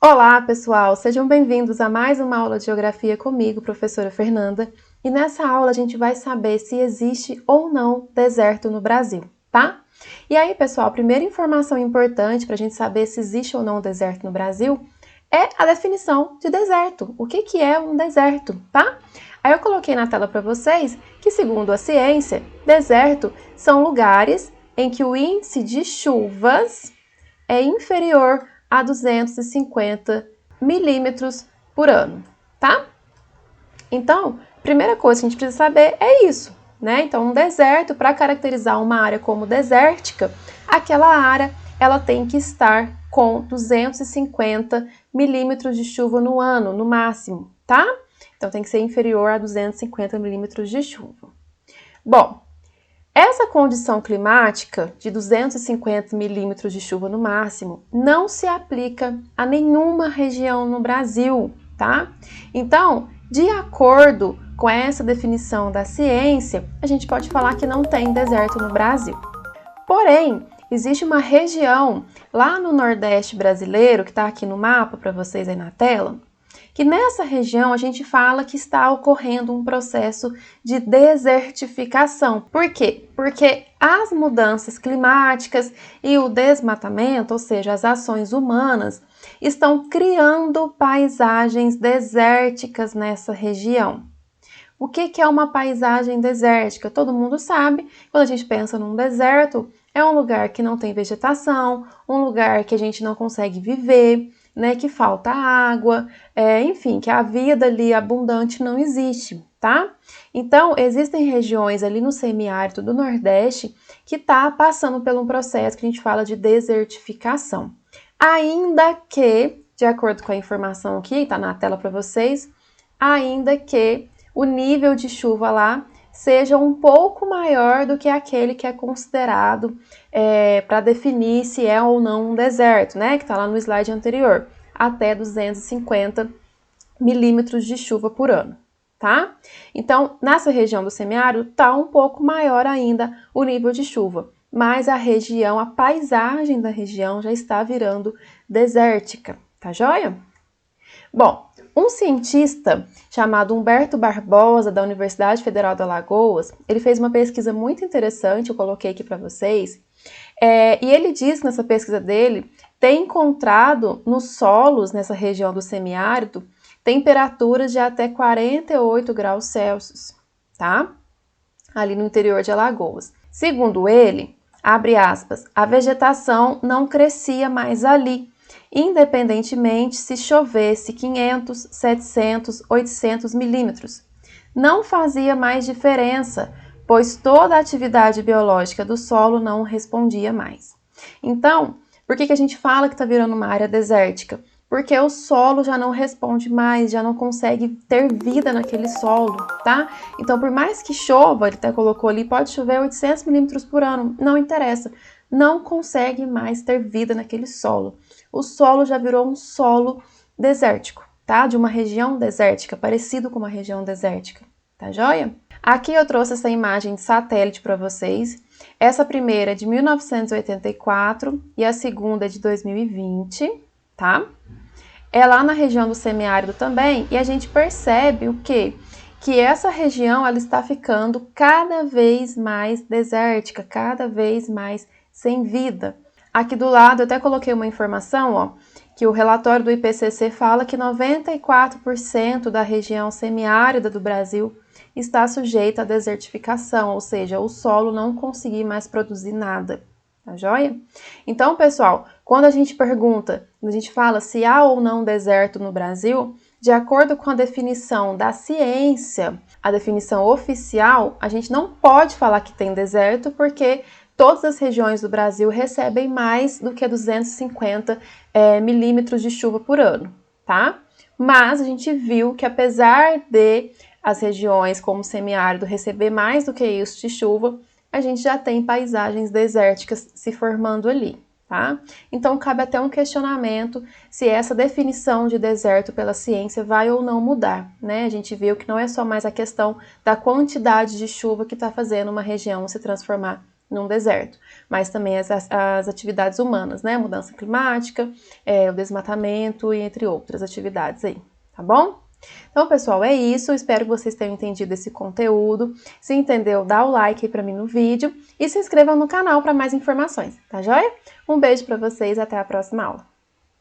Olá, pessoal! Sejam bem-vindos a mais uma aula de Geografia comigo, professora Fernanda. E nessa aula a gente vai saber se existe ou não deserto no Brasil, tá? E aí, pessoal, a primeira informação importante para a gente saber se existe ou não deserto no Brasil é a definição de deserto. O que é um deserto, tá? Aí eu coloquei na tela para vocês que, segundo a ciência, deserto são lugares em que o índice de chuvas é inferior a 250 milímetros por ano, tá? Então, primeira coisa que a gente precisa saber é isso, né? Então, um deserto, para caracterizar uma área como desértica, aquela área ela tem que estar com 250 milímetros de chuva no ano, no máximo, tá? Então, tem que ser inferior a 250 milímetros de chuva. Bom, essa condição climática de 250 milímetros de chuva no máximo não se aplica a nenhuma região no Brasil, tá? Então, de acordo com essa definição da ciência, a gente pode falar que não tem deserto no Brasil. Porém, existe uma região lá no Nordeste brasileiro, que está aqui no mapa para vocês aí na tela, que nessa região a gente fala que está ocorrendo um processo de desertificação. Por quê? Porque as mudanças climáticas e o desmatamento, ou seja, as ações humanas, estão criando paisagens desérticas nessa região. O que é uma paisagem desértica? Todo mundo sabe, quando a gente pensa num deserto, é um lugar que não tem vegetação, um lugar que a gente não consegue viver, né, que falta água, enfim, que a vida ali abundante não existe, tá? Então, existem regiões ali no semiárido do Nordeste que está passando por um processo que a gente fala de desertificação. Ainda que, de acordo com a informação aqui, está na tela para vocês, ainda que o nível de chuva lá seja um pouco maior do que aquele que é considerado para definir se é ou não um deserto, né? Que está lá no slide anterior, até 250 milímetros de chuva por ano, tá? Então, nessa região do semiárido, está um pouco maior ainda o nível de chuva, mas a região, a paisagem da região já está virando desértica, tá joia? Bom, um cientista chamado Humberto Barbosa, da Universidade Federal de Alagoas, ele fez uma pesquisa muito interessante, eu coloquei aqui para vocês, e ele diz nessa pesquisa dele, tem encontrado nos solos, nessa região do semiárido, temperaturas de até 48 graus Celsius, tá? Ali no interior de Alagoas. Segundo ele, abre aspas, a vegetação não crescia mais ali, independentemente se chovesse 500, 700, 800 milímetros. Não fazia mais diferença, pois toda a atividade biológica do solo não respondia mais. Então, por que a gente fala que está virando uma área desértica? Porque o solo já não responde mais, já não consegue ter vida naquele solo, tá? Então, por mais que chova, ele até colocou ali, pode chover 800 milímetros por ano, não interessa, não consegue mais ter vida naquele solo. O solo já virou um solo desértico, tá? De uma região desértica, parecido com uma região desértica, tá joia? Aqui eu trouxe essa imagem de satélite para vocês. Essa primeira é de 1984 e a segunda é de 2020, tá? É lá na região do semiárido também, e a gente percebe o quê? Que essa região ela está ficando cada vez mais desértica, cada vez mais sem vida. Aqui do lado eu até coloquei uma informação, ó, que o relatório do IPCC fala que 94% da região semiárida do Brasil está sujeita à desertificação, ou seja, o solo não conseguir mais produzir nada. Tá joia? Então, pessoal, quando a gente pergunta, quando a gente fala se há ou não deserto no Brasil, de acordo com a definição da ciência, a definição oficial, a gente não pode falar que tem deserto porque todas as regiões do Brasil recebem mais do que 250 milímetros de chuva por ano, tá? Mas a gente viu que apesar de as regiões como o semiárido receber mais do que isso de chuva, a gente já tem paisagens desérticas se formando ali, tá? Então, cabe até um questionamento se essa definição de deserto pela ciência vai ou não mudar, né? A gente viu que não é só mais a questão da quantidade de chuva que está fazendo uma região se transformar num deserto, mas também as atividades humanas, né? Mudança climática, o desmatamento e entre outras atividades aí, tá bom? Então, pessoal, é isso. Espero que vocês tenham entendido esse conteúdo. Se entendeu, dá o like aí pra mim no vídeo e se inscrevam no canal para mais informações, tá joia? Um beijo para vocês, até a próxima aula.